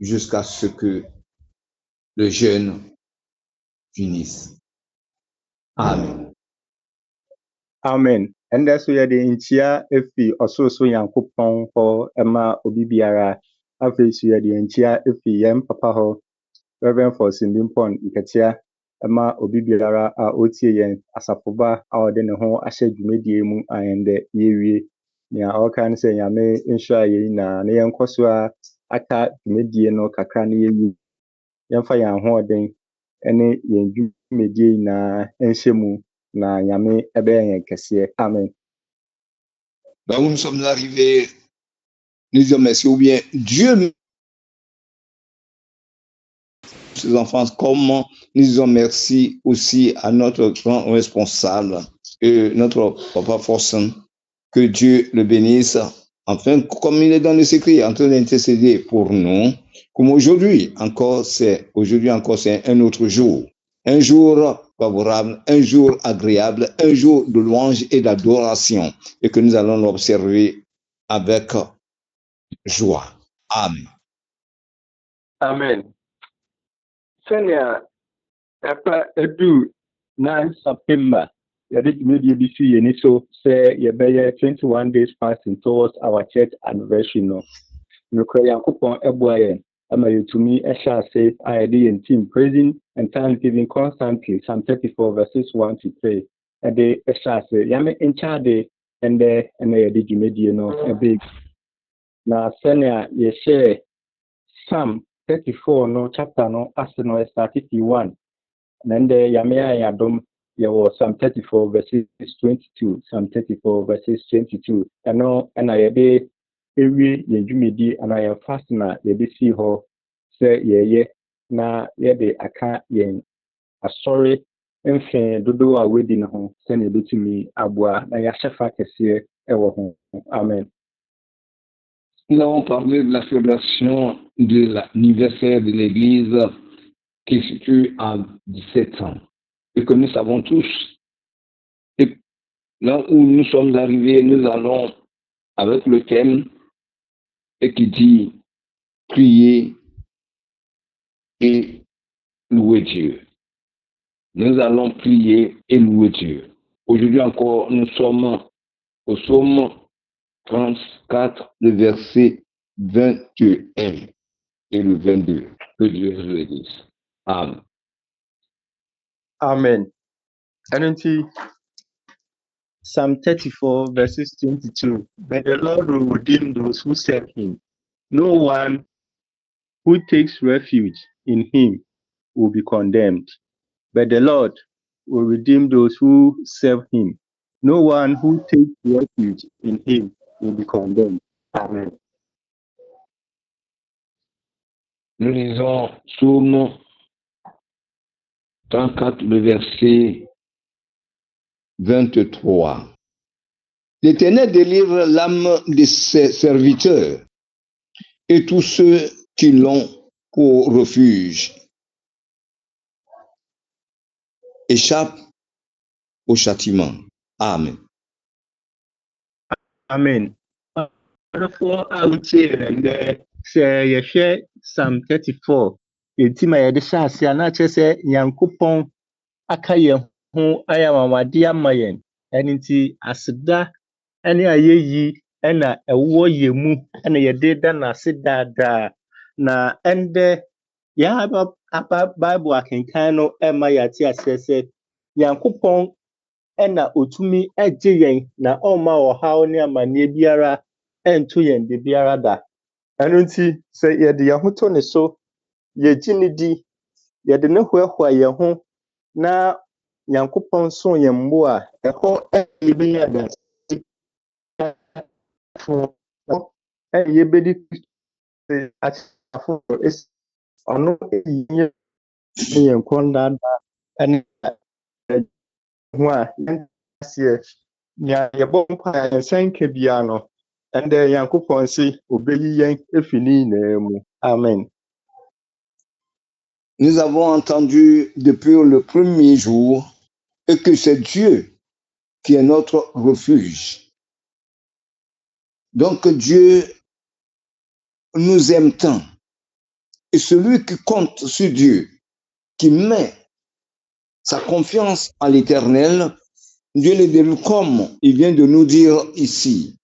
jusqu'à ce que le jeûne finisse. Amen. Amen. And that's where the inchia efi ososo yankopon ho ema obi biara afi so the inchia efi yem papa ho Reverend for Simbimpon Iketia ema obi biara a otie yen asafoba a ode ne ho ahye dwumedie mu ayende yewie nia all kan say nyame nsha ye na ne yenkoso a aka dwumedie no kakra ne yewie yemfa yan ho oden ene yen dwumedie na enhyemu na nyame ebe yen kese. Amen. Donc nous sommes arrivés, nous disons merci, ou bien Dieu, ses enfants, comment nous disons merci aussi à notre grand responsable, notre papa Forsen, que Dieu le bénisse, enfin, comme il est dans les écrits, en train d'intercéder pour nous, comme aujourd'hui encore, c'est un autre jour. Un jour favorable, un jour agréable, un jour de louange et d'adoration, et que nous allons l'observer avec joie. Amen. Amen. Senya apa edu 9 September yɛde dwumadie bi si yɛni so sɛ yɛbɛyɛ 21 days fasting towards our church anniversary no. Nokora Yankopɔn ɛboa yɛn ama yɛtumi ɛhyɛ ase a yɛde yɛn team praising and thanksgiving constantly Psalm 34 verses 1 to 3 ɛde ɛhyɛ ase. Yame nkyade ɛndɛ ɛna yɛde dwumadie no ɛbɛ. Na sɛnea yɛhyɛ Psalm 34 no chapter no ase no start 1. And then Yamea Yadom Yawo Psalm 34 verses 22, Psalm 34 verses 22. And no, and I be every Yajumidi and I am fastener, the BC ho say ye na ye de aka yen a sorry enfin dodo a wedding home send it to me abwa na ya shefa kese ewo ho. Amen. Nous avons parlé de la célébration de l'anniversaire de l'Église qui se situe à 17 ans et que nous savons tous. Et là où nous sommes arrivés, nous allons avec le thème et qui dit prier et louer Dieu. Nous allons prier et louer Dieu. Aujourd'hui encore, nous sommes au psaume 34, le verset 21 et le 22. Que Dieu vous bénisse. Amen. Amen. And Psalm 34 verses 22. But the Lord will redeem those who serve him. No one who takes refuge in him will be condemned. But the Lord will redeem those who serve him. No one who takes refuge in him will be condemned. Amen. Nous lisons Psaume 34, le verset 23. L'Éternel délivre l'âme de ses serviteurs et tous ceux qui l'ont pour refuge échappent au châtiment. Amen. Amen. Psalm 34. Etima yɛde hyɛ ase a na kyerɛ sɛ Nyankopɔn aka yɛn ho ayamamade ama yɛn. Ɛno nti aseda ɛne ayɛyi ɛna ɛwɔ yɛn mu ɛna yɛde da n'ase daadaa. Na ɛndɛ yɛaba Bible akenkan no ɛma yɛate aseɛ sɛ Nyankopɔn ɛna otumi ɛgye yɛn na ɔmma ɔhaw ne amanneɛ biara ɛnto yɛn de biara da. Ɛno nti sɛ yɛde yɛn ho to ne so yɛgye ne di yɛde ne hoahoa yɛn ho na Nyankopɔn so yɛn mbo a ɛhɔ yɛbɛyɛ adanse yɛbɛdi akyerɛfo ɔno yɛ yɛn kɔndada ɛne ho a yɛntaseɛ nea yɛbɔ mpa a yɛnsan ka biara no ɛndɛ Nyankopɔn se obɛyi yɛn efi ne nyinaa mu. Amen. Nous avons entendu depuis le premier jour et que c'est Dieu qui est notre refuge. Donc Dieu nous aime tant Et celui qui compte sur Dieu, qui met sa confiance en l'Éternel, Dieu le délivre comme il vient de nous dire ici.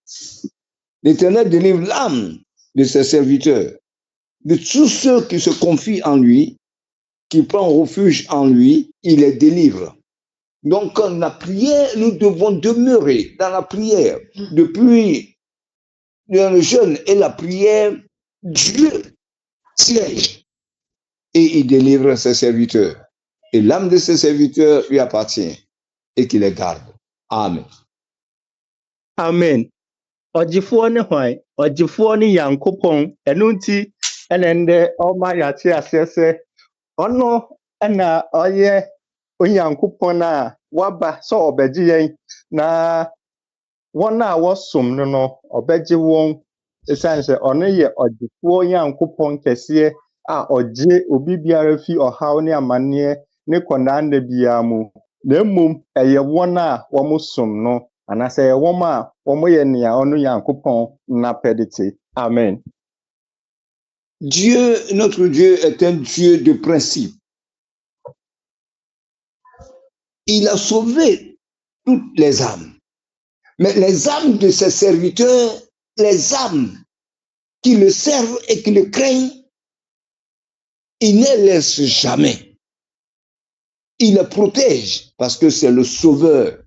L'Éternel délivre l'âme de ses serviteurs, de tous ceux qui se confient en lui, qui prennent refuge en lui, il les délivre. Donc, dans la prière, nous devons demeurer dans la prière. Depuis le jeûne et la prière, Dieu siège et il délivre ses serviteurs. Et l'âme de ses serviteurs lui appartient et qu'il les garde. Amen. Amen. Ɔgyefoɔ ne hwan? Ɔgyefoɔ ne Nyankopɔn. Ɛno nti ɛna ndɛ ɔma yɛate aseɛ sɛ ɔno ɛna ɔyɛ Onyankopɔn a waba sɛ ɔbɛgye yɛn na wɔn a wɔsom no no ɔbɛgye wɔn ɛsiane sɛ ɔno yɛ ɔgyefoɔ Nyankopɔn kɛseɛ a ɔgye obi biara fi ɔhaw ne amanneɛ ne kɔnnaanda biara mu. Na mmom ɛyɛ wɔn a wɔsom no anaasɛ ɛyɛ wɔn a wɔyɛ nea ɔno Nyankopɔn nnapɛde te. Amen. Dieu, notre Dieu, est un Dieu de principe. Il a sauvé toutes les âmes. Mais les âmes de ses serviteurs, les âmes qui le servent et qui le craignent, il ne les laisse jamais. Il les protège parce que c'est le sauveur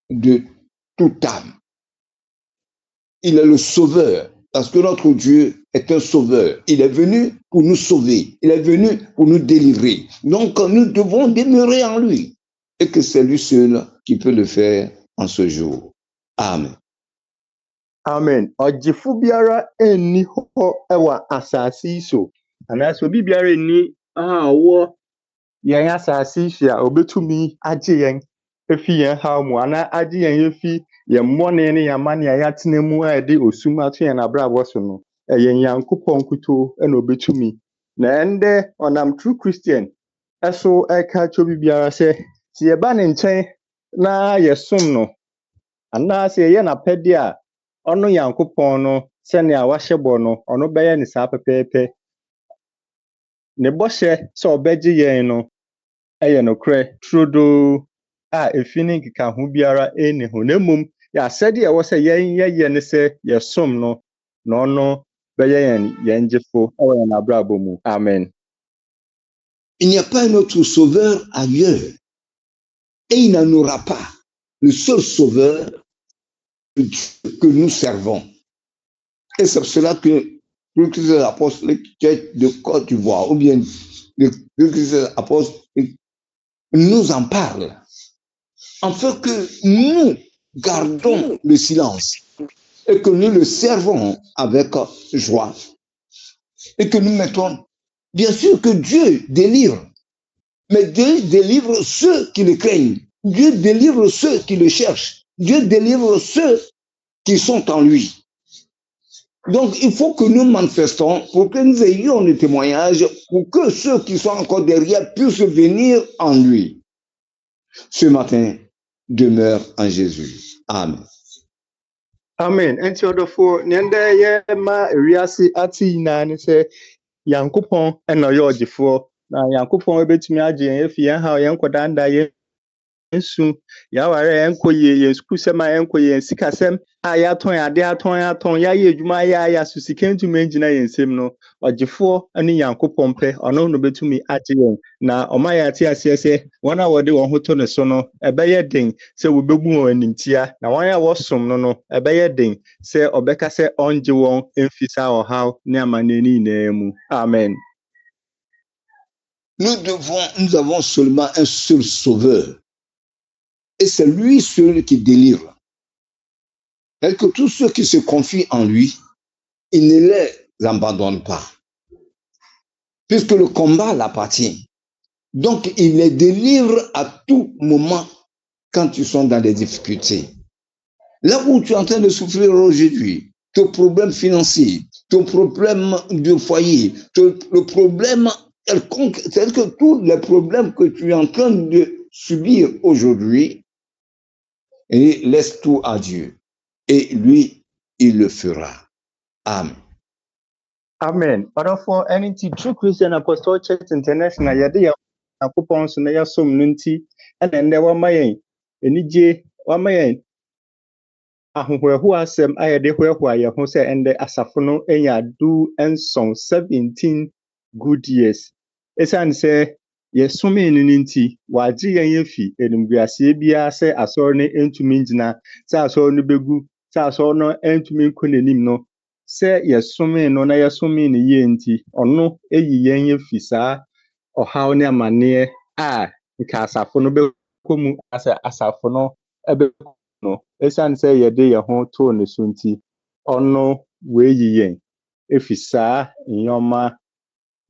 de toute âme. Il est le sauveur parce que notre Dieu est un sauveur. Il est venu pour nous sauver. Il est venu pour nous délivrer. Donc, nous devons demeurer en lui. Et que c'est lui seul qui peut le faire en ce jour. Amen. Amen. Ɔgyefo biara enni hɔ ɛwɔ asase yi so. Anaasɛ obi biara enni a ɔwɔ yɛn asase yi so a obetumi agye yɛn efi yɛn haw mu anaa agye yɛn efi yɛn mmɔne ne yɛn amane a yɛatena mu a yɛde osum ato yɛn abrabɔ so no. Ɛyɛ Nyankopɔn kuto ɛna obetumi. Na ɛndɛ ɔnam True Christian ɛso ɛka kyerɛ obi biara sɛ sɛ yɛba ne nkyɛn na yɛsom no anaasɛ yɛyɛ n'apɛde a ɔno Nyankopɔn no sɛnea wahyɛ bɔ no ɔno bɛyɛ ne saa pɛpɛɛpɛ. Ne bɔhyɛ sɛ ɔbɛgye yɛn no ɛyɛ nokorɛ turodoo a efi ne nkekaho biara ɛnni ho. Na mmom yɛasɛde a ɛwɔ sɛ yɛyɛ ne sɛ yɛsom no na ɔno bɛyɛ yɛn gyefo ɛwɔ yɛn abrabɔ mu. Amen. Il n'y a pas un autre sauveur ailleurs. Et il n'en aura pas. Le seul sauveur que nous servons. Et c'est pour cela que le Christ des apôtres de Côte d'Ivoire, ou bien le Christ des apôtres, nous en parle. Afin que nous gardons le silence et que nous le servons avec joie. Et que nous mettons, bien sûr que Dieu délivre, mais Dieu délivre ceux qui le craignent. Dieu délivre ceux qui le cherchent. Dieu délivre ceux qui sont en lui. Donc, il faut que nous manifestons pour que nous ayons le témoignage, pour que ceux qui sont encore derrière puissent venir en lui. Ce matin, demeure en Jésus. Amen. Amen. Enti ɔdɔfo nenda yɛ ma ewiase ate nyinaa ne sɛ Nyankopɔn ɛna ɔyɛ ɔgyefoɔ na Nyankopɔn ebetumi agye yɛn efi yɛn haw yɛn nkɔdanda yɛn nsu yɛaware yɛn nkɔ yie yɛn sukusɛm a yɛn nkɔ yie yɛn sikasɛm a yɛatɔn ade atɔn yɛayɛ adwuma ayɛ aso sika ntumi ngyina yɛn nsam no ɔgyefoɔ ne Nyankopɔn pɛ ɔno no betumi agye yɛn na ɔma yɛ ate aseɛ sɛ wɔn a wɔde wɔn ho to ne so no ɛbɛyɛ den sɛ wɔbɛbu wɔn animtia na wɔn a wɔsom no no ɛbɛyɛ den sɛ ɔbɛka sɛ ɔngye wɔn mfi saa ɔhaw ne amanneɛ ne nyinaa mu. Amen. Nous avons seulement un seul sauveur. Et c'est lui seul qui délivre. Et que tous ceux qui se confient en lui, il ne les abandonne pas. Puisque le combat l'appartient. Donc, il les délivre à tout moment quand ils sont dans des difficultés. Là où tu es en train de souffrir aujourd'hui, ton problème financier, ton problème de foyer, le problème quelconque, c'est que tous les problèmes que tu es en train de subir aujourd'hui, et laisse tout à Dieu. Et lui, il le fera. Amen. Amen. But for anything, True Christian Apostolic Church International, yɛde yɛ akopɔn so na yɛsom no nti, ɛna ɛndɛ wama yɛn anigye, wama yɛn ahohoahoa asɛm a yɛde hoahoa yɛn ho sɛ ɛndɛ asafo no anya adu nson 17 good years. Ɛsiane sɛ yɛsomee no nti, wɔagye yɛn afi animguaseɛ biara sɛ asɔre no ntumi ngyina, sɛ asɔre no bɛgu, sɛ asɔre no ntumi nkɔ n'anim no. Sɛ yɛsomee no na yɛsomee no yie nti, ɔno eyi yɛn afi saa ɔhaw ne amanneɛ a nka asafo no bɛkɔ mu asɛ asafo no ɛbɛkɔ no. Ɛsiane sɛ yɛde yɛn ho too ne so nti, ɔno weeyi yɛn efi saa nneɛma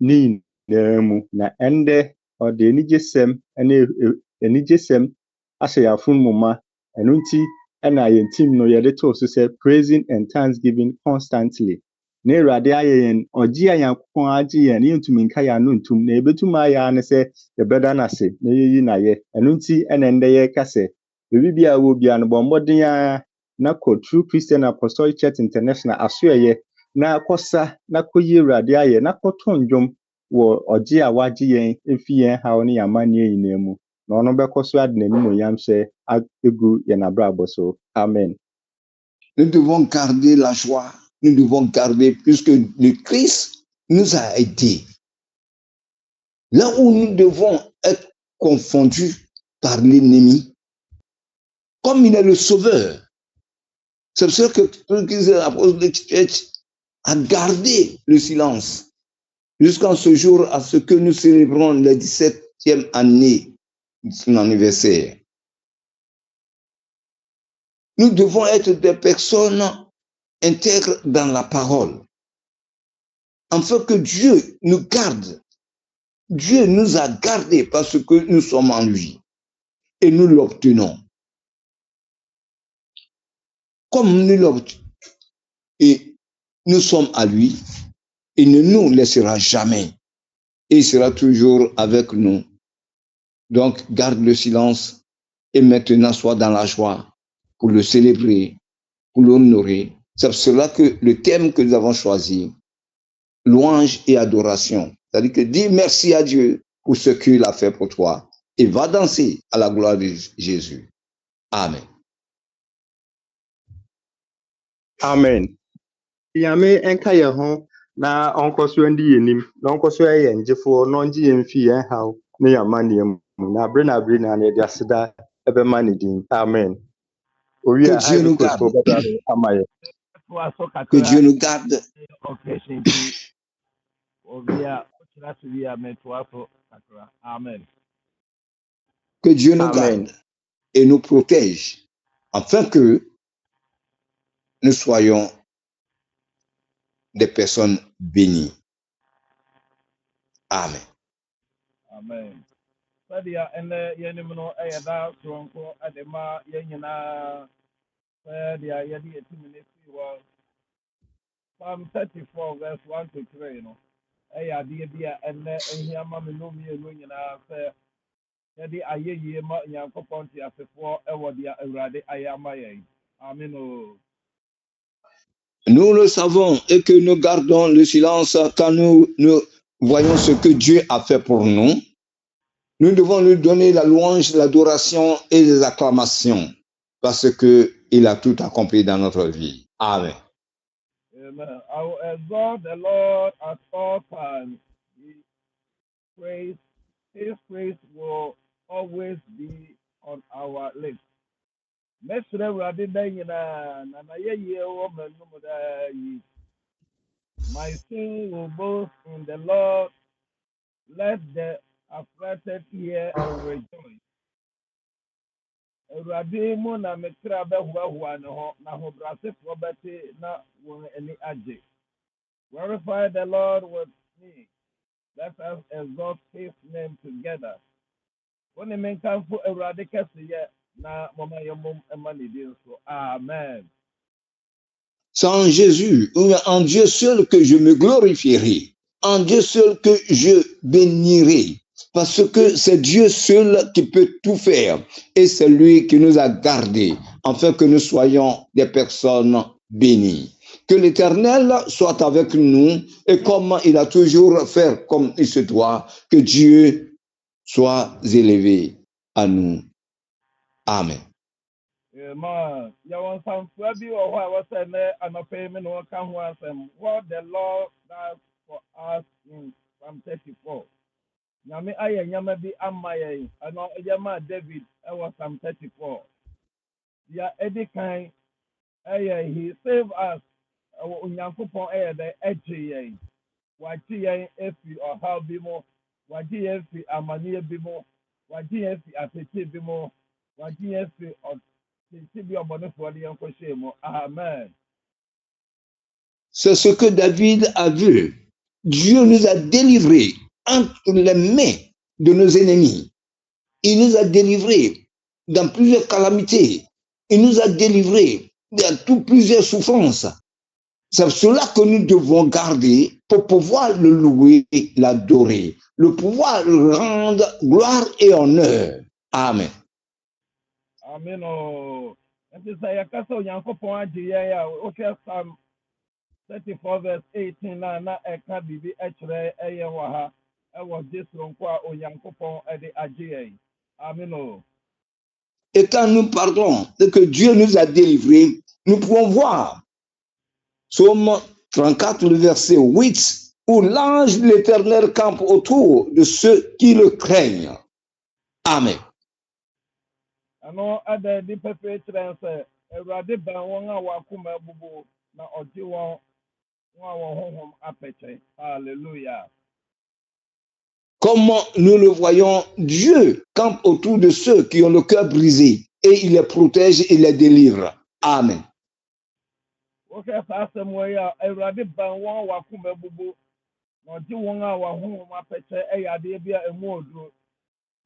ne nyinaa mu. Na ɛndɛ ɔde anigyesɛm ne anigyesɛm ahyɛ yɛn afono ma. Ɛno nti ɛna yɛn team no yɛde too so sɛ praising and thanksgiving constantly. Na Awurade ayɛ yɛn ɔgye a Nyankopɔn agye yɛn na yɛntumi nka yɛn ano ntum. Na yɛbɛtumi ayɛ ara ne sɛ yɛbɛda no ase na yɛyi no ayɛ. Ɛno nti ɛna ɛndɛ yɛreka sɛ baabi biara wɔ biara no bɔ mmɔden ara na kɔ True Christian Apostolic Church International asoɛyɛ na kɔsa na kɔyi Awurade ayɛ na kɔto ndwom wɔ ɔgye a wagye yɛn efi yɛn haw ne yɛn amanneɛ nyinaa mu. Na ɔno bɛkɔ so ade n'animuonyam hyɛ egu yɛn abrabɔ so. Amen. Nous devons garder la joie. Nous devons garder, puisque le Christ nous a aidés. Là où nous devons être confondus par l'ennemi, comme il est le sauveur. C'est pour ça que l'apôtre Church a gardé le silence jusqu'en ce jour, à ce que nous célébrons la 17e année de son anniversaire. Nous devons être des personnes intègres dans la parole, afin que Dieu nous garde. Dieu nous a gardés parce que nous sommes en lui et nous l'obtenons. Comme nous l'obtenons et nous sommes à lui, il ne nous laissera jamais et il sera toujours avec nous. Donc, garde le silence et maintenant sois dans la joie pour le célébrer, pour l'honorer. C'est pour cela que le thème que nous avons choisi, louange et adoration, c'est-à-dire que dis merci à Dieu pour ce qu'il a fait pour toi et va danser à la gloire de Jésus. Amen. Amen. Yame enka yɛn ho na ɔnkɔ so ndi yɛn nim na ɔnkɔ so yɛ yɛn gyefoɔ na ɔngye yɛn fi yɛn haw ne yɛn amanneɛ mu. Na abere na yɛde aseda ɛbɛma ne din. Amen. Que Dieu nous garde. Que Dieu nous garde. Que Dieu nous garde et nous protège afin que nous soyons des personnes bénies. Amen. Amen. Sadia ene yenim no eyeda sonko adema yenyina sadia yedi etiminesi wa Psalm 34 verse 1 to 3 no eya de bia ene ehiama me no mi enu nyina se yedi ayeye ma Nyankopɔn ti asefo ewo dia Awurade ayama yen. Amen. Nous le savons et que nous gardons le silence quand nous voyons ce que Dieu a fait pour nous. Nous devons lui donner la louange, l'adoration et les acclamations parce qu'il a tout accompli dans notre vie. Amen. Amen. I will exalt the Lord at all times. His praise will always be on our lips. Mesre Awurade da nyinaa na n'ayɛyie wɔ m'anom daa yi. My soul will boast in the Lord. Let the afflicted hear and rejoice. Awurade mu na me kra bɛhoahoa ne ho na ahobrɛasefoɔ bɛte na wɔn ani agye. Glorify the Lord with me. Let us exalt his name together. Wɔne me nkamfo Awurade kɛseyɛ. Amen. C'est en Jésus, en Dieu seul que je me glorifierai, en Dieu seul que je bénirai, parce que c'est Dieu seul qui peut tout faire et c'est lui qui nous a gardés, afin que nous soyons des personnes bénies. Que Que l'Éternel soit avec nous et comme il a toujours fait comme il se doit, que Dieu soit élevé à nous. Amen. Amen. What the Lord does for us in Psalm 34. Nyame ayɛ nyama bi ama yɛn ɛno ɛyɛma David ɛwɔ Psalm 34. Ya ɛdi kan ɛyɛ he save us ɛwɔ Onyankopɔn ɛyɛ dɛ ɛgye yɛn. Wagye yɛn efi ɔhaw bi mu, wagye yɛn efi amanneɛ bi mu, wagye yɛn efi apete bi mu, wagye yɛn efi ɔtete bi ɔbɔnefoɔ de yɛn kɔhyɛ mu. Amen. C'est ce que David a vu. Dieu nous a délivrés entre les mains de nos ennemis. Il nous a délivrés dans plusieurs calamités. Il nous a délivrés dans plusieurs souffrances. C'est cela que nous devons garder pour pouvoir le louer, l'adorer, le pouvoir le rendre gloire et honneur. Amen. Amen. And this is a Onyankopɔn agye yɛn a wohwɛ Psalm 34 verse 18 na ɛka biribi ɛkyerɛ ɛyɛ wɔ ha ɛwɔ Jesronko a Onyankopɔn ɛde agye yɛn. Amen. Et quand nous parlons de que Dieu nous a délivrés, nous pouvons voir Psaume 34, le verset 8, où l'ange de l'Éternel campe autour de ceux qui le craignent. Amen. Ano ada di pepe kyerɛ sɛ Awurade bɛn wɔn a wɔakoma abubu na ɔgye wɔn a wɔn honhom apɛkyɛ. Hallelujah. Comme nous le voyons, Dieu campe autour de ceux qui ont le cœur brisé et il les protège et les délivre. Amen. Wohwɛ saa asɛm wɔ yi a Awurade bɛn wɔn a wɔakoma abubu na ɔgye wɔn a wɔn honhom apɛkyɛ ɛyɛ adeɛ bi a emu oduro.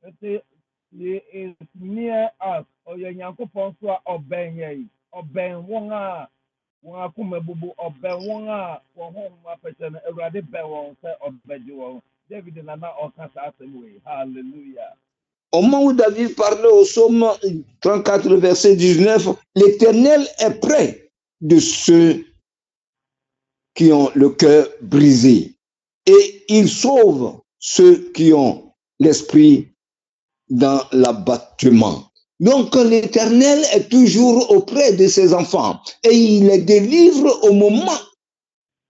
Nti he is near us. Ɔyɛ Nyankopɔn so a ɔbɛn yɛn. Ɔbɛn wɔn a wɔn akoma abubu. Ɔbɛn wɔn a wɔn honhom apɛkyɛ no Awurade bɛn wɔn sɛ ɔbɛgye wɔn. David nana ɔka saa asɛm wɔ yi. Hallelujah. Au moment où David parlait au psaume 34, verset 19, l'Éternel est près de ceux qui ont le cœur brisé et il sauve ceux qui ont l'esprit dans l'abattement. Donc l'Éternel est toujours auprès de ses enfants et il les délivre au moment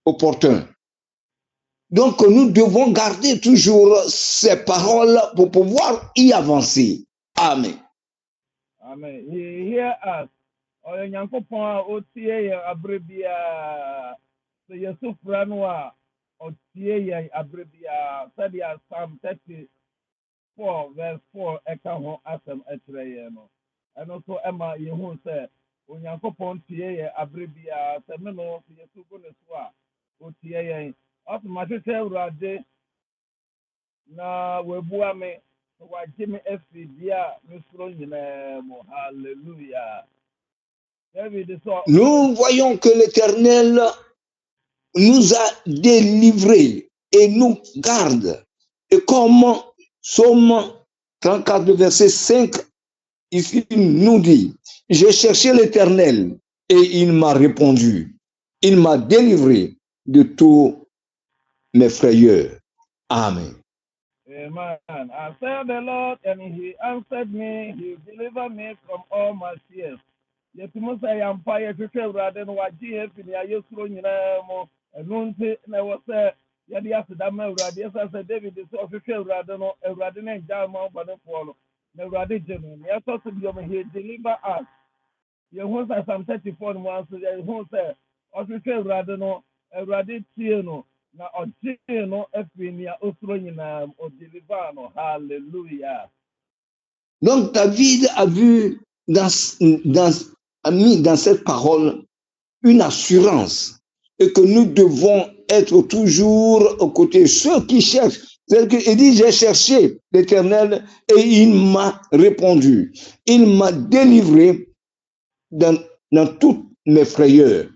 opportun. Donc nous devons garder toujours ces paroles pour pouvoir y avancer. Amen. Amen. He hear us. Ɔyɛ Nyankopɔn a ɔtie yɛn abere biara. Sɛ yɛsu frɛ no a ɔtie yɛn abere biara. Sɛdeɛ Psalm 34 verse 4 ɛka ho asɛm ɛkyerɛ yɛn no. Ɛno nso ɛma yɛhu sɛ Onyankopɔn tie yɛn abere biara. Sɛ me no sɛ yɛsu gu ne so a ɔtie yɛn. Ɔsomahwehwɛ Awurade na wabua me na wagye me afiri bia mesoro nyinaa mu. Hallelujah. Nous voyons que l'Éternel nous a délivrés et nous garde. Et comme Psaume 34, verset 5, ici nous dit, j'ai cherché l'Éternel et il m'a répondu. Il m'a délivré de tous mes frayeurs. Amen. Amen. I served the Lord and he answered me. He delivered me from all my fears. Yɛtumi sɛ yɛmpa yɛhwehwɛ Awurade no wagye yɛn fi nea yɛsuro nyinaa mu. Ɛno nti na ɛwɔ sɛ yɛde aseda ma Awurade. Yɛsɛ sɛ David sɛ ɔhwehwɛ Awurade no, Awurade no ngyaa ma ɔbɔnefoɔ no. Na Awurade gye no. Na yɛsɛ so biom he deliver us. Yɛhu sɛ Psalm 34 no mu nso yɛhu sɛ ɔhwehwɛ Awurade no, Awurade tie no. Na ɔgye no afiri nea ɔsuro nyinaa mu. Ɔdeliver no. Hallelujah. Donc David a vu dans cette parole une assurance et que nous devons être toujours aux côtés de ceux qui cherchent. Il dit, j'ai cherché l'Éternel et il m'a répondu. Il m'a délivré dans toutes mes frayeurs,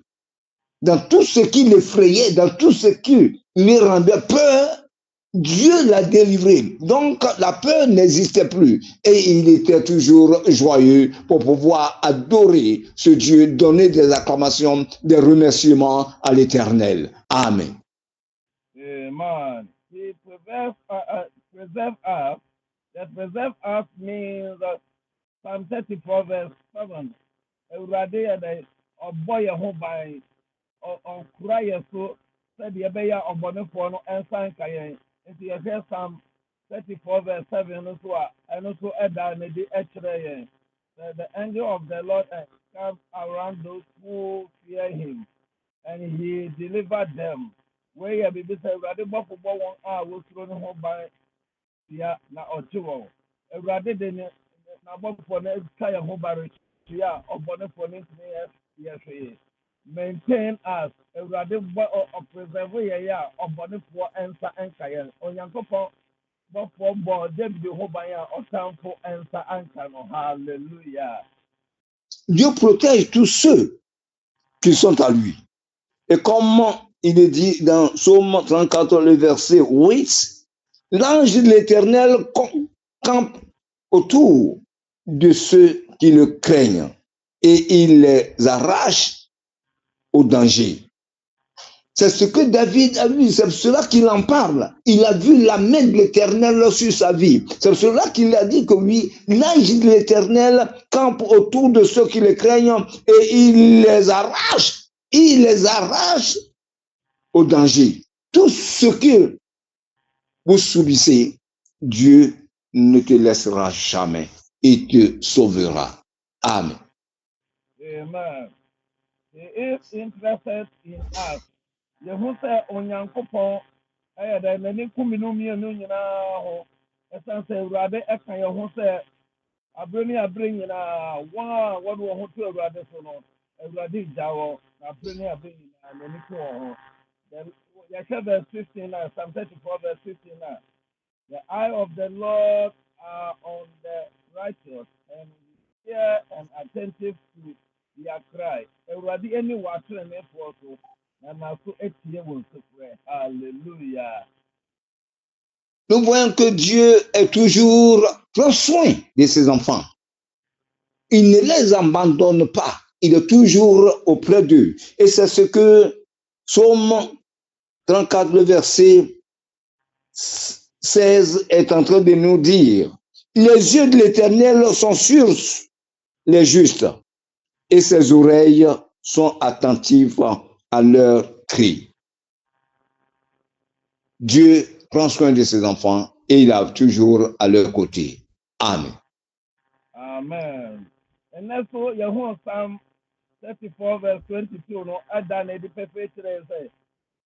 dans tout ce qui l'effrayait, dans tout ce qui lui rendait peur. Dieu l'a délivré. Donc, la peur n'existait plus. Et il était toujours joyeux pour pouvoir adorer ce Dieu, donner des acclamations, des remerciements à l'Éternel. Amen. Amen. He preserve us. That preserve us means Psalm 34 verse 7. Awurade yɛ dɛ ɔbɔ yɛn ho ban, ɔkura yɛn so sɛdeɛ ɛbɛyɛ a ɔbɔnefoɔ no nsa nka yɛn. Nti yɛhwɛ Psalm 34 verse 7 no so a ɛno so ɛda ne de ɛkyerɛ yɛn. The angel of the Lord comes around those who fear him, and he delivered them. Where yɛ bibi sɛ Awurade bɔfo bɔ wɔn a wosuro ne ho ban tia na ɔkye wɔn. Awurade de ne n'abɔfoɔ no atwa yɛn ho ban tia ɔbɔnefoɔ no ntumi yɛ hwee. Maintain us. Awurade preserve yɛn a ɔbɔnefoɔ nsa nka yɛn. Onyankopɔn bɔfoɔ bɔ David ho ban a ɔtamfo nsa anka no. Hallelujah. Dieu protège tous ceux qui sont à lui. Et comme il est dit dans Psaume 34, le verset 8, l'ange de l'Éternel campe autour de ceux qui le craignent et il les arrache au danger. C'est ce que David a vu, c'est pour cela qu'il en parle. Il a vu la main de l'Éternel sur sa vie. C'est pour cela qu'il a dit que oui, l'ange de l'Éternel campe autour de ceux qui le craignent et il les arrache au danger. Tout ce que vous subissez, Dieu ne te laissera jamais et te sauvera. Amen. Amen. He is interested in us. Yehu sɛ Onyankopɔn ɛyɛ dɛ n'ani kumi no mmienu nyinaa ho. Ɛsan sɛ Awurade ɛka yɛn ho sɛ abere ne abere nyinaa wɔn a wɔde wɔn ho to Awurade so no, Awurade gya wɔn na abere ne abere nyinaa n'ani ko wɔn ho. Yɛhwɛ verse 15 na Psalm 34 verse 15 na. The eye of the Lord are on the righteous and ear and attentive to their cry. Awurade ani wɔ atrenefoɔ so. Alléluia. Nous voyons que Dieu est toujours prend soin de ses enfants. Il ne les abandonne pas. Il est toujours auprès d'eux. Et c'est ce que Psaume 34, le verset 16 est en train de nous dire. Les yeux de l'Éternel sont sur les justes et ses oreilles sont attentives à leur cri. Dieu prend soin de ses enfants et il est toujours à leur côté. Amen. Amen. And that's what Yahoo Psalm 34 verse 22 no adane di perpetuate say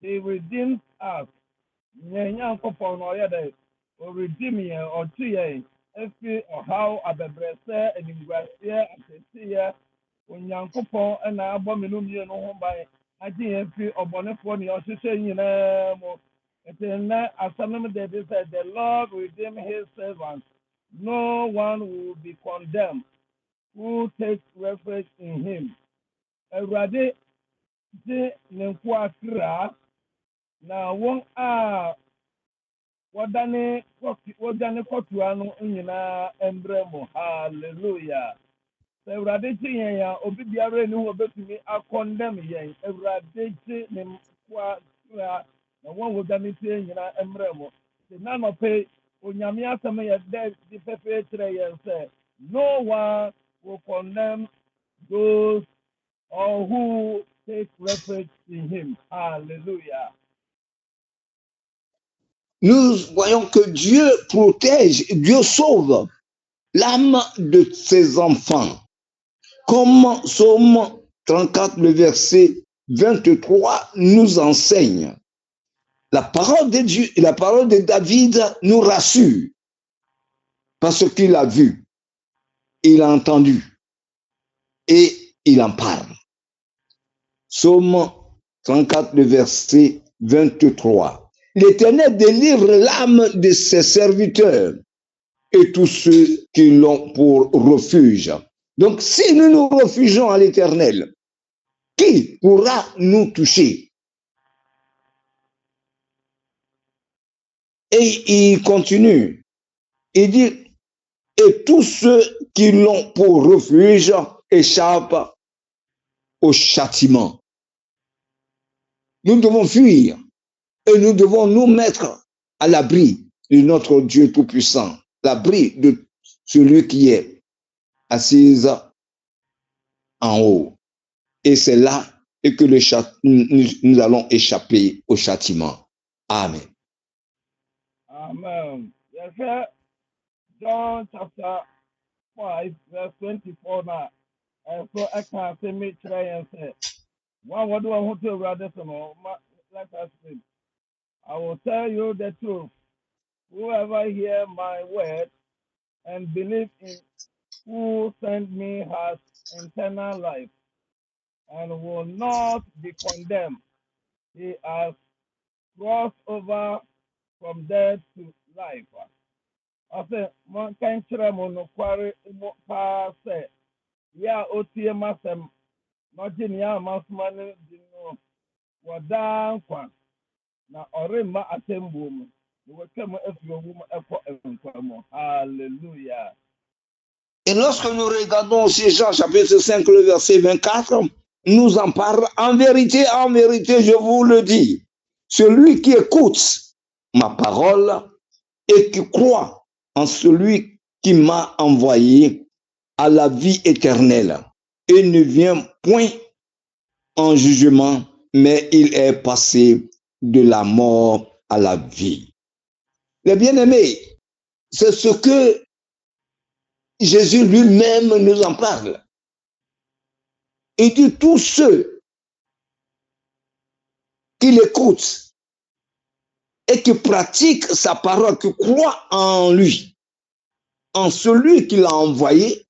he redeems us. Nyankopɔn no ɔyɛ dɛ ɔredeem yɛn ɔto yɛn efi ɔhaw abɛbrɛsɛ animguaseɛ atɛseɛ Onyankopɔn ɛna abɔ me no mmienu ho ban agye yɛn fi ɔbɔnefoɔ ne ɔhyehyɛ nyinaa mu nti na asɛm no de bi sɛ the Lord redeem his servants, no one will be condemned who takes refuge in him. Awurade de ne nko akra na wɔn a wɔdane kɔtoa no nyinaa mbrɛ mu. Hallelujah. Awurade gye yɛn a obi biara ni hɔ obetumi akɔndɛm yɛn. Awurade gye ne nko akra na wɔn wɔdane tie nyinaa mbrɛ mu. Na nɔpɛ onyame asɛm yɛ dɛ di pɛpɛ kyerɛ yɛn sɛ no one will condemn those or who take refuge in him. Hallelujah. Nous voyons que Dieu protège, Dieu sauve l'âme de ses enfants. Comme Psaume 34, le verset 23 nous enseigne. La parole de Dieu, la parole de David nous rassure parce qu'il a vu, il a entendu et il en parle. Psaume 34, le verset 23. L'Éternel délivre l'âme de ses serviteurs et tous ceux qui l'ont pour refuge. Donc, si nous nous refugeons à l'Éternel, qui pourra nous toucher? Et il continue. Il dit, et tous ceux qui l'ont pour refuge échappent au châtiment. Nous devons fuir et nous devons nous mettre à l'abri de notre Dieu Tout-Puissant, l'abri de celui qui est assis en haut. Et c'est là que nous allons échapper au châtiment. Amen. Amen. Yes, sir. John chapter 5, verse 24 now. So I can't say me try and say, what do I want to rather let us see. I will tell you the truth. Whoever hear my word and believe in who sent me has eternal life and will not be condemned. He has crossed over from death to life. I say, man can't try monoquary say, yeah, otie masem, not in ya masman, wadan kwan, na orima atemboom. You will come if your woman effort and hallelujah. Et lorsque nous regardons aussi Jean chapitre 5, le verset 24, nous en parle en vérité, je vous le dis. Celui qui écoute ma parole et qui croit en celui qui m'a envoyé à la vie éternelle et ne vient point en jugement, mais il est passé de la mort à la vie. Les bien-aimés, c'est ce que Jésus lui-même nous en parle. Il dit tous ceux qui l'écoutent et qui pratiquent sa parole, qui croient en lui, en celui qui l'a envoyé,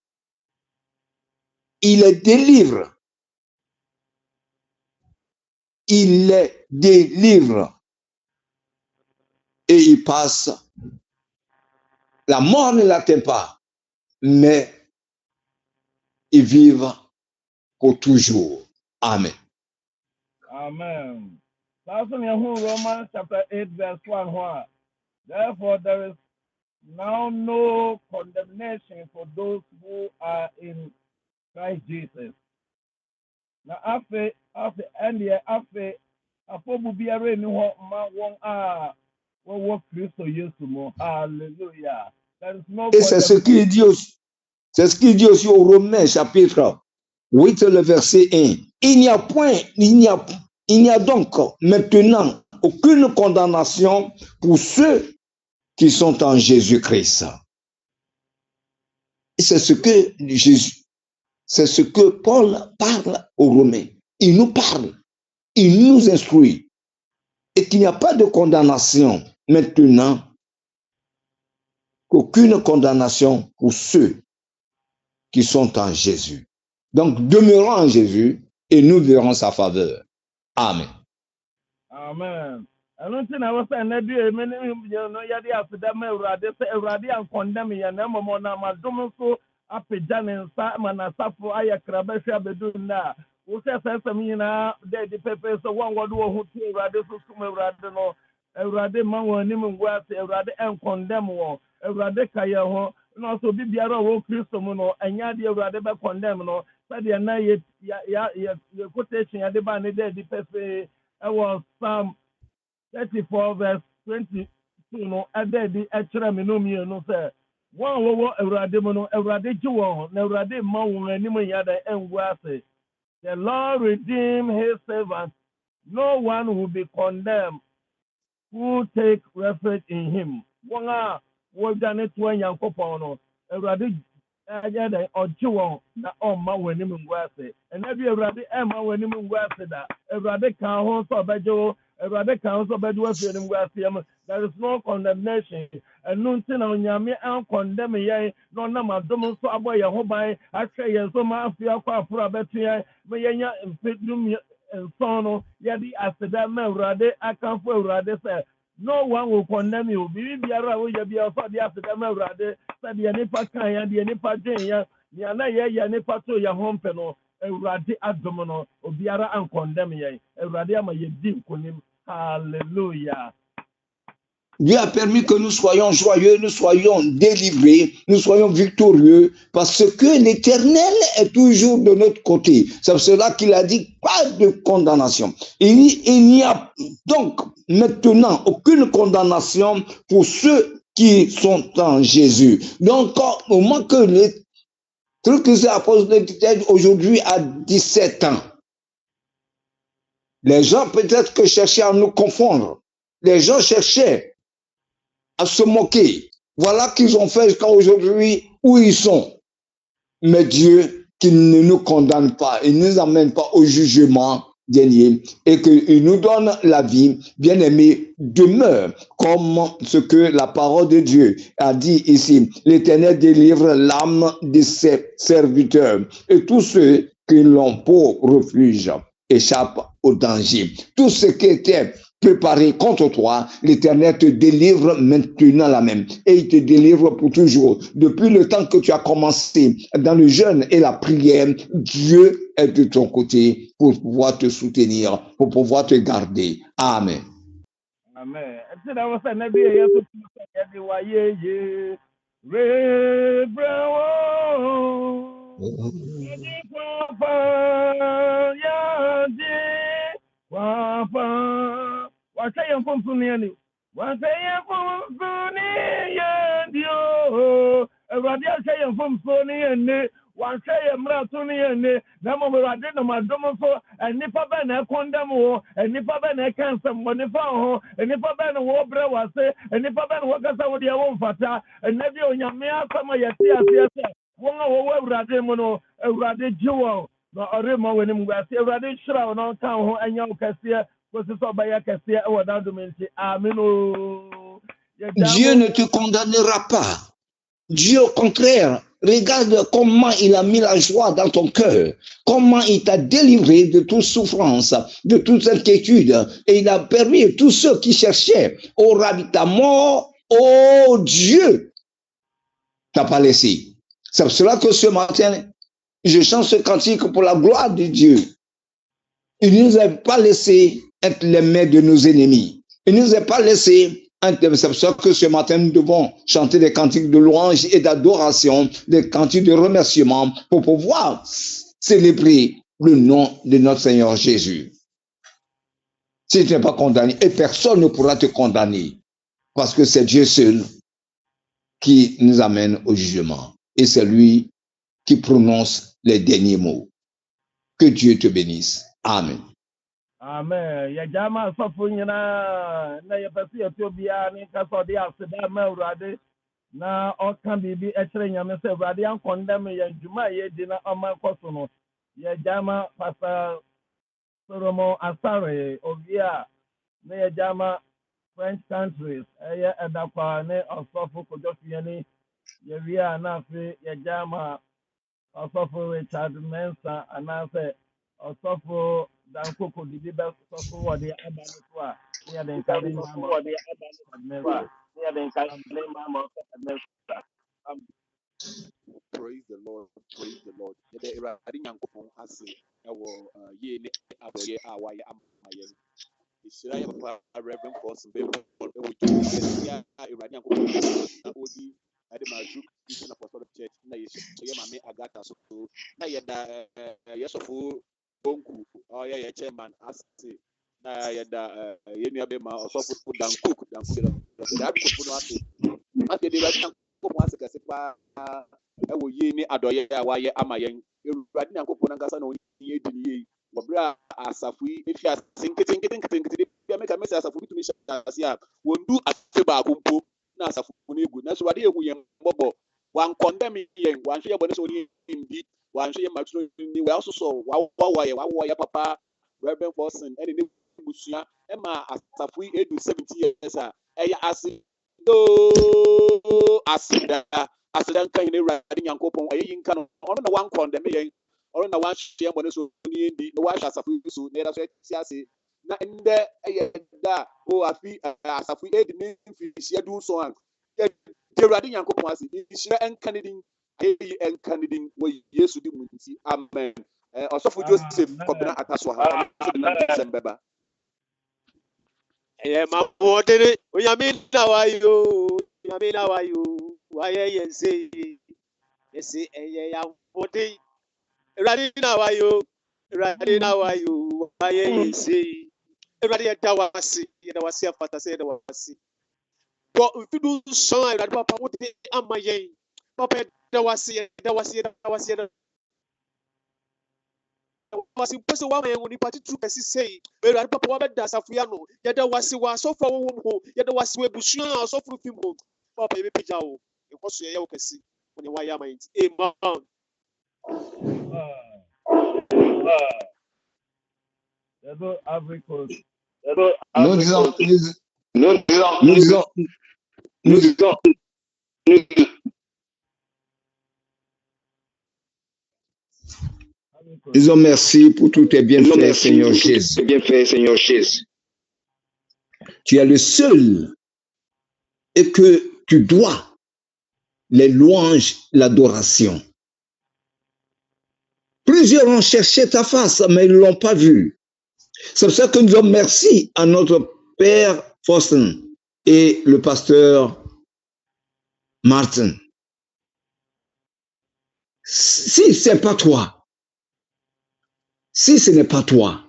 il les délivre. Il les délivre. Et il passe. La mort ne l'atteint pas, mais ils vivent pour toujours. Amen. Amen. That's in Romans chapter 8, verse 1. Therefore, there is now no condemnation for those who are in Christ Jesus. Now, after biara ni ho ma won a wo Kristo Yesu mo. Hallelujah. There is no Et c'est ce qu'il dit aussi. C'est ce qu'il dit aussi au Romains chapitre 8, le verset 1. Il n'y a donc maintenant aucune condamnation pour ceux qui sont en Jésus-Christ. C'est ce que Paul parle aux Romains. Il nous parle, il nous instruit. Et qu'il n'y a pas de condamnation maintenant, aucune condamnation pour ceux qui sont en Jésus. Donc, demeurons en Jésus et nous verrons sa faveur. Amen. Amen. I don't think I was saying that you know, yadi after that, Radi and condemn me and Namona, my domoso, up a jan and Simon, and Sapo, Ayakrabesha Beduna, who says, Samina, the paper, so one would do who Radi Sume Radino, a Radi Mango, Nimun West, a Radi and condemn war, a Radi Kayaho, and also be the other Christomono, and Yadi Radi condemn, no, but the night, your quotation, Yadibani, the paper. I was Psalm 34 verse 22 no adedi ekere me no mi no say one wo Awurade mo no Awurade ji won na Awurade ma won anim yada enwu ase. The Lord redeem his servant. No one will be condemned who take refuge in him. Won a wo dane to Yankopon no Awurade ajada oji won na o ma won anim ngu ase. And every Awurade e ma won anim ngu ase da Awurade kan ho so bejo there is no condemnation. And nothing on Yami and condemn ye, no number domo so aboy Yahobai, I say yes, so my fear for a better, Mayanya and Fitdum and Sono, Yadi after that man, Rade, I can't for Rade say. No one will condemn you. Be be after that man, Rade, said the Nipa Kaya, the Nipa Jaya, Yana Nipa to your home penal. Eradi adomono obiara an condemn ye. Eradi ama ye di kunim. Hallelujah. Dieu a permis que nous soyons joyeux, nous soyons délivrés, nous soyons victorieux, parce que l'Éternel est toujours de notre côté. C'est pour cela qu'il a dit pas de condamnation. Il n'y a donc maintenant aucune condamnation pour ceux qui sont en Jésus. Donc, au moment que le truc que c'est apôtre aujourd'hui à 17 ans, les gens peut-être que cherchaient à nous confondre. Les gens cherchaient à se moquer. Voilà qu'ils ont fait jusqu'à aujourd'hui où ils sont. Mais Dieu, qui ne nous condamne pas, il ne nous amène pas au jugement dernier et qu'il nous donne la vie, bien aimé, demeure comme ce que la parole de Dieu a dit ici. L'Éternel délivre l'âme de ses serviteurs et tous ceux qui l'ont pour refuge échappent au danger. Tout ce qui était préparé contre toi, l'Éternel te délivre maintenant la même. Et il te délivre pour toujours. Depuis le temps que tu as commencé dans le jeûne et la prière, Dieu est de ton côté pour pouvoir te soutenir, pour pouvoir te garder. Amen. Amen. Wasaya mfumfuni yani. Wasaya mfumfuni yani. Radia saya mfumfuni yani. Wasaya mratuni yani. Namo mrade na madomo fo. Nipa ba na condemn wo. Nipa ba na cancer mo nipa ho. Nipa ba na wo bre wase. Nipa ba na wo kasa wo dia wo mfata. Nabi onyame asama yati asiase. Won a wo awurade mo no awurade jiwo. Na ore ma woni mgwase awurade shira wo no kan ho anya wo kase. Dieu ne te condamnera pas. Dieu, au contraire, regarde comment il a mis la joie dans ton cœur, comment il t'a délivré de toute souffrance, de toute inquiétude, et il a permis à tous ceux qui cherchaient au rabis ta mort, oh Dieu, t'as pas laissé. C'est pour cela que ce matin, je chante ce cantique pour la gloire de Dieu. Il ne nous a pas laissé être les mains de nos ennemis. Il ne nous a pas laissé. C'est pour ça que ce matin, nous devons chanter des cantiques de louange et d'adoration, des cantiques de remerciement pour pouvoir célébrer le nom de notre Seigneur Jésus. Si tu n'es pas condamné, et personne ne pourra te condamner, parce que c'est Dieu seul qui nous amène au jugement. Et c'est lui qui prononce les derniers mots. Que Dieu te bénisse. Amen. Amen. Ya jama sɔfo nyinaa na yɛpɛ sɛ yɛto biara ne ka sɛ ɔde aseda ma awurade na ɔka biribi kyerɛ nyame sɛ awurade ankɔndɛm yɛn dwuma a yɛdi na ɔma kɔ so no yɛ jama Pastor Solomon Asare obi a na yɛ jama French countries ɛyɛ ɛdakwa ne ɔsɔfo kodɔfie ne yɛwie a na afei yɛ jama ɔsɔfo Richard Mensa anaasɛ ɔsɔfo Dankoko didi bɛ sɔfo wɔde aba ne so a ne yɛ de nkari maama Praise the Lord, praise the Lord. Yɛde Awurade Nyankopɔn ase ɛwɔ yie ne adɔyɛ a wayɛ ama yɛn. Ehyira yɛ papa Reverend Paulson bɛbɔ ɛwɔ dwumadie a Awurade Nyankopɔn na odi ɛde ma True Christian Apostolic Church na yɛ Maame Agatha so na yɛda yɛsɔfo Bonku ɔyɛ yɛ chairman ase na yɛda yɛn nua bɛma ɔsɔfo Dankoko de adokofo no ase afei de Awurade Nyankopɔn ase kɛse paa ɛwɔ yie ne adɔyɛ a wayɛ ama yɛn Awurade Nyankopɔn nankasa na ɔyɛ di ne yie wɔbrɛ a asafo yi efi ase nketenkete de bia meka mesa asafo bi tumi hyɛ ase a wɔndu afe baako mpo na asafo no egu na so Awurade ehu yɛn mmɔbɔ wankɔndɛm yɛn wanhwɛ yɛ bɔne sɛ ɔne yɛn bi wanhwɛ yɛ maturo ni wɔ asosɔ wawɔ yɛ papa Reverend Paulson ɛne ne busua ɛma asafo yi edu 70 years a ɛyɛ ase aseda nka yɛn Awurade Nyankopɔn ɛyɛ yi nka no ɔno na wankɔndɛm yɛn ɔno na wanhwɛ yɛn bɔne sɛ ɔne yɛn bi na wahwɛ asafo yi so na yɛda so ɛte ase na ndɛ ɛyɛ da afi asafo yi edi ne mfirihyia du so a Awurade Nyankopɔn ase nhyira ɛnka ne din ɛyi ɛnka ne din wɔ Yesu di mu nti amen. Ɔsɔfo Joseph Kɔbena Akaso ha nsɛm bɛba. Yeah, my morning. We are mean now. Are you? We are mean now. Are you? Why you say? You say, yeah, morning. Ready now. Are you? Ready now. Are you? Why you say? Ready now. Wasi. You know wasi. After say the wasi. But if you do so, I papa what they am my yen. Papa the wasi. The wasi. The wasi. The wasi. Person wa man woni party two person say. But I papa wa be da safia no. Ya the wasi wa so for wo ho. Ya the wasi we busua so for film ho. Papa you be pija o. E ko so ye wo kesi. Woni wa ya mind. Amen. Yɛdo Ivory Coast. Nous disons, Nous disons merci pour tous tes bienfaits, Seigneur Jésus. Tu es le seul et que tu dois les louanges, l'adoration. Plusieurs ont cherché ta face, mais ils ne l'ont pas vue. C'est pour ça que nous disons merci à notre Père Faustin et le pasteur Martin. Si ce n'est pas toi, si ce n'est pas toi,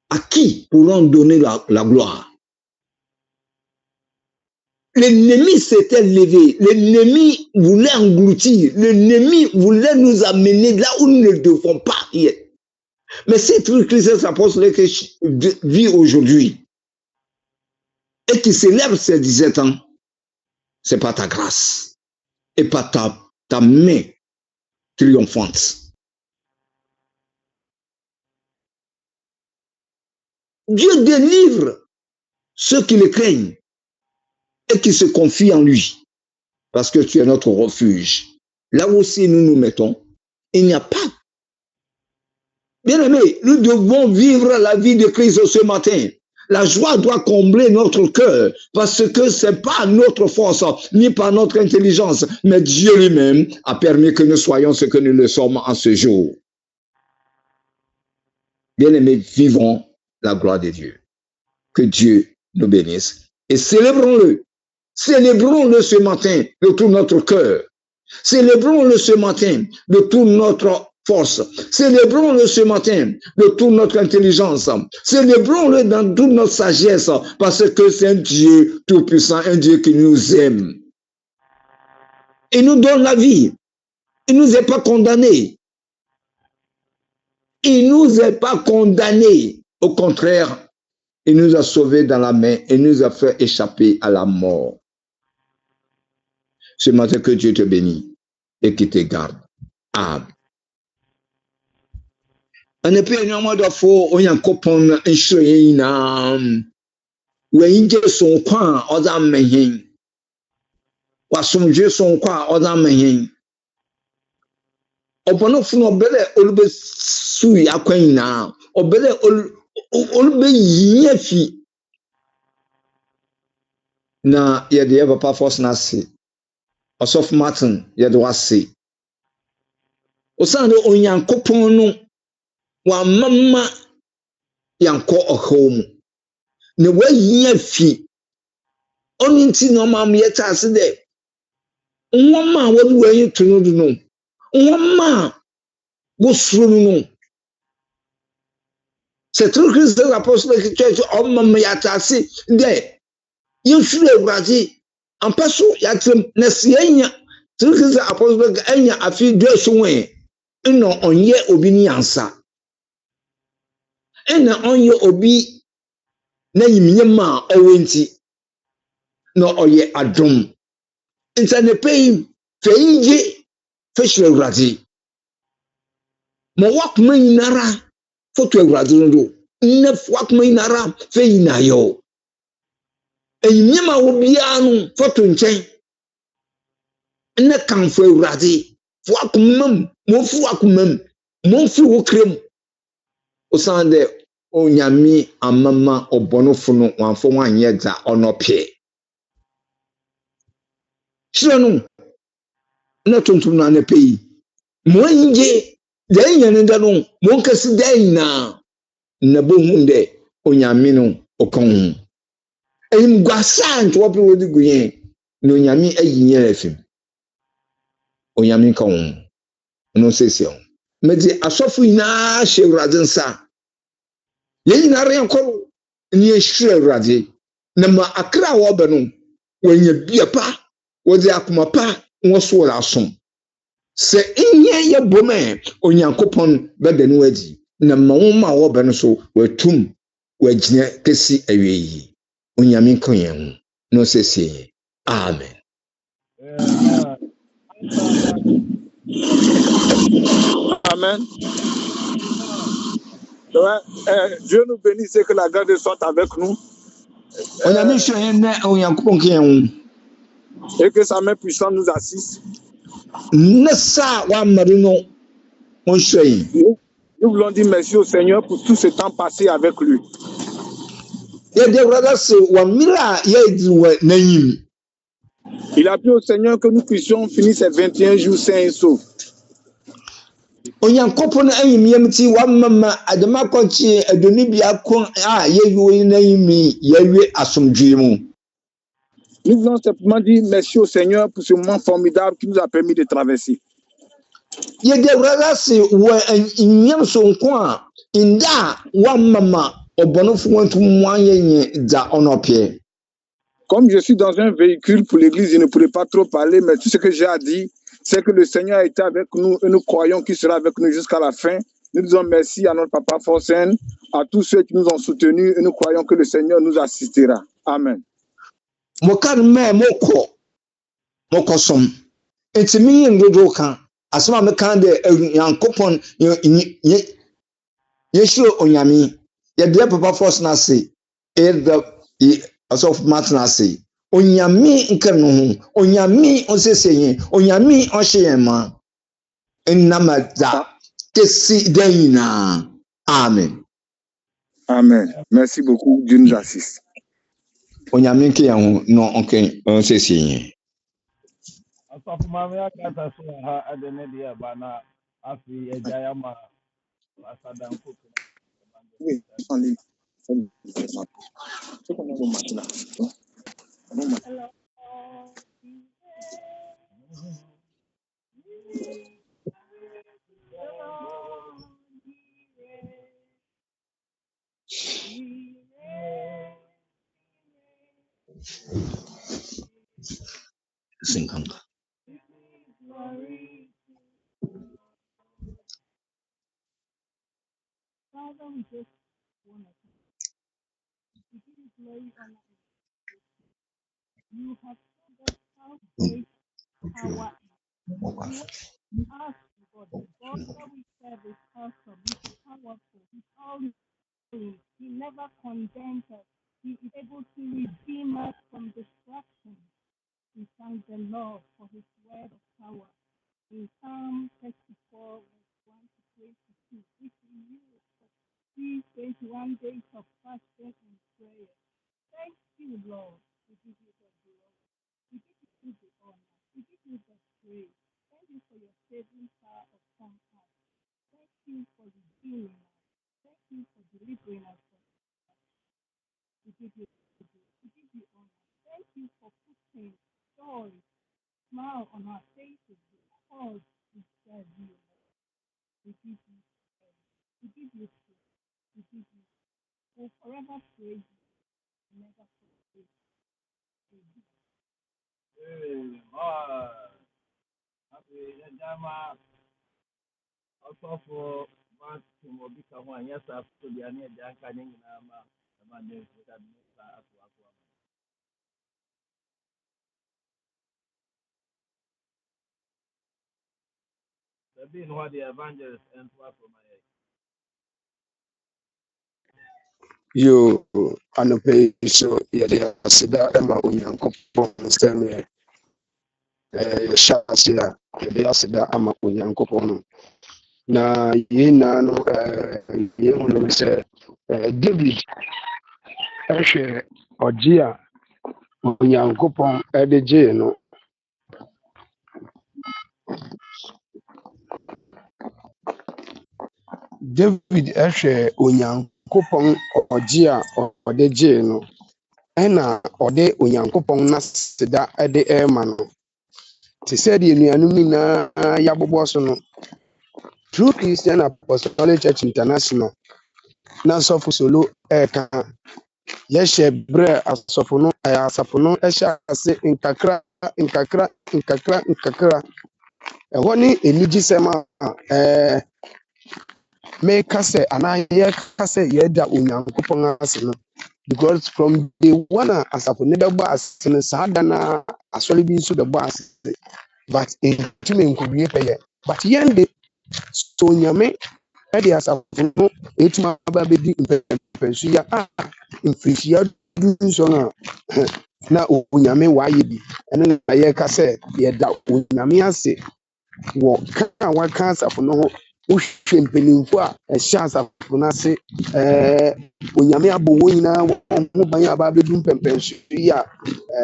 à qui pourront donner la gloire? L'ennemi s'était levé, l'ennemi voulait engloutir, l'ennemi voulait nous amener là où nous ne devons pas y être. Mais si Christ apôtre que vit aujourd'hui et qui célèbre ses 17 ans, ce n'est pas ta grâce et pas ta main triomphante. Dieu délivre ceux qui le craignent et qui se confient en lui, parce que tu es notre refuge. Là aussi nous nous mettons, il n'y a pas. Bien aimé, nous devons vivre la vie de Christ ce matin. La joie doit combler notre cœur, parce que ce n'est pas notre force, ni par notre intelligence, mais Dieu lui-même a permis que nous soyons ce que nous le sommes en ce jour. Bien aimé, vivons la gloire de Dieu. Que Dieu nous bénisse. Et célébrons-le. Célébrons-le ce matin de tout notre cœur. Célébrons-le ce matin de toute notre force. Célébrons-le ce matin de toute notre intelligence. Célébrons-le dans toute notre sagesse, parce que c'est un Dieu tout-puissant, un Dieu qui nous aime. Il nous donne la vie. Il ne nous est pas condamné. Il ne nous est pas condamné. Au contraire, il nous a sauvés dans la main et nous a fait échapper à la mort. Ce matin, que Dieu te bénisse et qu'il te garde. Amen. On ne peut pas dire qu'on a un copain, un chien, ou un Dieu son coin, ou un mehin. Ou son Dieu son coin, ou un mehin. Ou pendant que nous belle, on be sui à quoi ina, ou belle, on be yefi. Na, il y a des pas force nasi. Sauf Martin, il y a droit si. Au sein de on y a un copain non, ou un maman, il y a encore un home. Ne voit yefi. On y tient normalement y est assez de. On maman, what do you to know? On maman, go through no. C'est tout Christ de l'apôtre qui tue on maman y a assez de. You feel it, en passant, il y a un tout Christ de l'apôtre qui a fait deux soins. Non, on y est obéissant. Et on y est obi, n'a y ma owenti. Non, on y est adom. Et ça ne paye, fait y fait le gradi. Mon wak me inara, faut te gradi no. Neuf wak me inara, fait inayo. Et y ma obianu, faut te nchen. Ne kan fait gradi. Wak mem, mon fou wak mem, mon fou au crème. Au sein de Onyami en maman au bonofuno ou en fond en yedza en opie. Sinon, notre tour dans le pays. Moi, il y a un dalon, mon casse d'aina, n'a bon monde, Onyamino au con. em guasan to open with guyen no nyame ayi yen afim onyame ka won no sesi on medi asofo ina hye urade nsa ye nyina re nkoro ni ehire urade na ma akra wo be no wanya bia pa wodi akoma pa wo so wala asom se inye ye bome onyankopon bebe no adi na ma wo ma wo be no so watum wagina kesi aweyi onyame ka yen no sesi amen. Amen. Ouais, Dieu nous bénisse et que la grâce soit avec nous. Et que sa main puissante nous assiste. Nous voulons dire merci au Seigneur pour tout ce temps passé avec lui. Il a plu au Seigneur que nous puissions finir ces 21 jours sains et saufs. Onyankopon ayimyemti wamama adamakonchi adoni biakon yeyu nayimi yewe asomdwemu. Nous voulons simplement dire merci au Seigneur pour ce moment formidable qui nous a permis de traverser. Yede ragase wa nyam sonkwa inda wamama obonofo wantu mwanyenye da onopie. Comme je suis dans un véhicule pour l'église, je ne pourrais pas trop parler, mais tout ce que j'ai à dire, c'est que le Seigneur a été avec nous et nous croyons qu'il sera avec nous jusqu'à la fin. Nous disons merci à notre papa Forsen, à tous ceux qui nous ont soutenus et nous croyons que le Seigneur nous assistera. Amen. Mokarme moko som. Etimi ndodo kan asema me kan de Yankopon yeshiro onyame ye de papa Forsen ase of Martin say, Onyami nkanu, Onyami onseseyin, Onyami onsheyema, enamada, kesi deina. Amen. Amen. Merci beaucoup. Dieu nous assiste. Onyami ki yahu no onseseyin. Asafo mame akata so ha adene dia bana afi ejaya ma asadan ko. Oui, on Singanga. Father, we just want to give you glory, honor, and you have shown us how great power is. You ask God, the God that we serve is awesome, He's powerful, He's all knowing, He never condemns us, He is able to redeem us from destruction. We thank the Lord for His word of power. In Psalm 34, verse 1 to 22, which we use for these 21 days of fasting and prayer. Thank you, Lord. We give you the glory. We give you the honor. We give you the praise. Thank you for your saving power upon us. Thank you for redeeming us. Thank you for delivering us from us. We give you the glory. We give you honor. Thank you for putting joy, smile on our faces because we serve you. We give you praise. We give you praise. We give you. We'll forever praise you. Never forget. Afi ejama asafo ma tumo bi ka ho anya sa so dia ne eja nka ne nyina ma ma de ka ne sa ato ato. The being what the evangelist and what for my yo anope so yɛde aseda ma onyankopɔn nsɛm yɛhyɛ ase a yɛde aseda ama onyankopɔn no na yɛn nyinaa no yɛhunu sɛ David ɛhwɛ ɔgye a onyankopɔn ɛde gyee no David ɛhwɛ onyankopɔn ɔgye a ɔde gyee no ɛna ɔde onyankopɔn n'aseda ɛde ɛrema no te sɛ deɛ nnuanum nyinaa yɛabobɔ so no True Christian Apostolic Church International na asɔfo solo ɛɛka yɛhyɛ berɛ asɔfo no asafo no ɛhyɛ ase nkakra ɛhɔ ne enigyesɛm a meka sɛ anaa yɛka sɛ yɛda onyankopɔn ase no because from day one a asafo ne bɛbɔ ase no saa da na asɔre bi nso bɛbɔ ase but ntumi nkɔwie pɛyɛ but yɛn de so nyame ɛde asafo no ɛtumi aba bɛdi mpɛmpɛnso a mfirihyia dunson a na onyame waayɛ bi ɛno na yɛka sɛ yɛda onyame ase wɔ ka a waka asafo no ho wohwɛ mpanimfo a ɛhyɛ asafo no ase onyame abɔ wɔn nyinaa wɔn ho ban a aba bɛdu mpɛmpɛnso yi a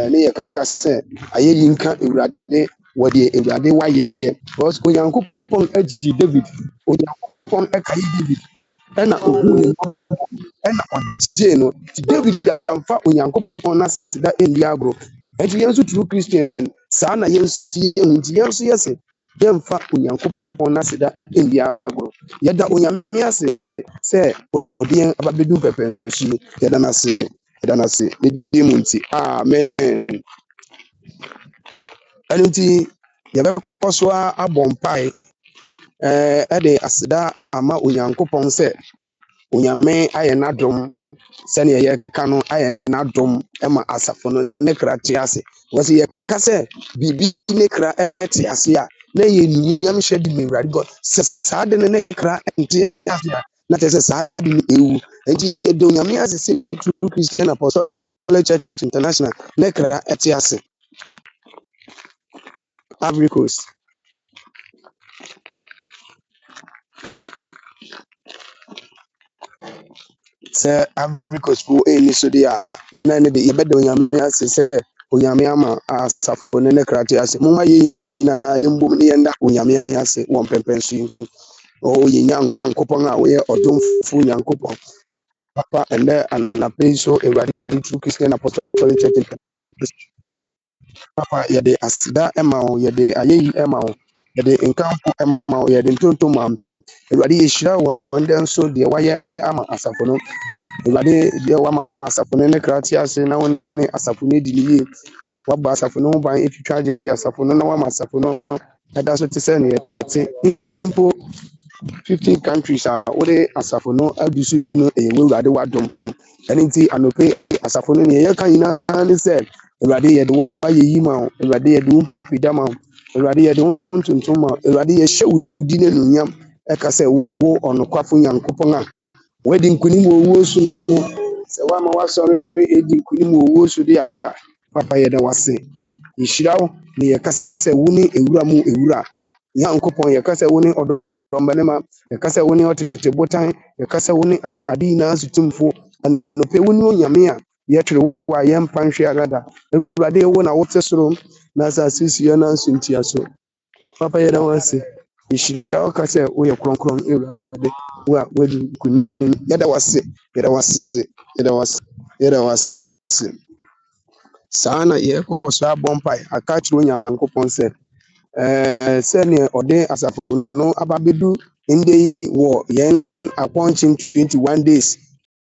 ne yɛka sɛ ayɛyi nka awurade wɔde awurade wayɛ because onyankopɔn agyi David onyankopɔn ɛkae David ɛna ohu ne ɛna ɔgyee no nti David amfa onyankopɔn n'aseda ɛndi agorɔ ɛnti yɛn nso True Christian saa na yɛn nso yɛhu nti yɛn nso yɛ sɛ yɛmfa onyankopɔn n'aseda ɛndi agorɔ yɛda onyame ase sɛ ɔde yɛn aba bɛdu mpɛmpɛnso yi yɛda n'ase ne di mu nti amen ɛno nti yɛbɛkɔ so abɔ mpae ɛde aseda ama onyankopɔn sɛ onyame ayɛ n'adom sɛnea yɛka no ayɛ n'adom ɛma asafo no ne kra te ase wɔsɛ yɛka sɛ biribi ne kra ɛte ase a na yɛ nnuam hyɛ de mewurade God sɛ saa de ne kra ɛnte ase a na kyerɛ sɛ saa de ne ɛwu nti yɛde onyame ase sɛ True Christian Apostolic Church International ne kra ɛte ase Ivory Coast. Sɛ Ivory Coast po ɛni so de a na ne de yɛbɛda onyame ase sɛ onyame ama asafo ne kra te ase momma yɛ na mbom ne yɛnda onyame ase wɔ mpɛmpɛnso yi ɔyɛ nyankopɔn a wɔyɛ ɔdomfo nyankopɔn papa ɛnɛ anapɛ yi so awurade True Christian Apostolic Church papa yɛde aseda ɛma wo yɛde ayɛyi ɛma wo yɛde nkamfo ɛma wo yɛde ntontom ma wo awurade yɛhyira wɔ ndɛ nso deɛ wayɛ ama asafo no awurade deɛ wama asafo no ne kra te ase na wo ne asafo no adi ne yie waba asafo no ho ban ɛtwitwa agye asafo no na wama asafo no ɛda so te sɛ ne yɛte mpo 15 countries a wode asafo no adu so no ɛyɛ awurade wadom ɛno nti anɔpɛ asafo no ne yɛka nyinaa ne sɛ awurade yɛde wo ayɛ yi ma wo awurade yɛde wo pida ma wo awurade yɛde wo ntontom ma wo awurade yɛhyɛ wo di no anuonyam ɛka sɛ wo ɔnokwafo nyankopɔn a wadi nkonim wɔ owuo so sɛ woama woasɔre ɛdi nkonim wɔ owuo so de a papa yɛda wase yɛhyira wo ne yɛka sɛ wo ne ewura mu ewura nyankopɔn yɛka sɛ wo ne ɔdɔmbanema yɛka sɛ wo ne ɔtete botan yɛka sɛ wo ne ade nyinaa so tumfo anɔpɛ wo ne onyame a yɛtwere wo a yɛmpa nhwe agada awurade wo na wote soro na asase sie na nso ntia so papa yɛda wase yɛhyira wo ka sɛ woyɛ kronkron awurade wo a wadi nkonim yɛda wase saa na yɛkɔ so abɔ mpae aka kyerɛ onyankopɔn sɛ sɛnea ɔde asafo no aba bɛdu ndɛ yi wɔ yɛn apɔnkye 21 days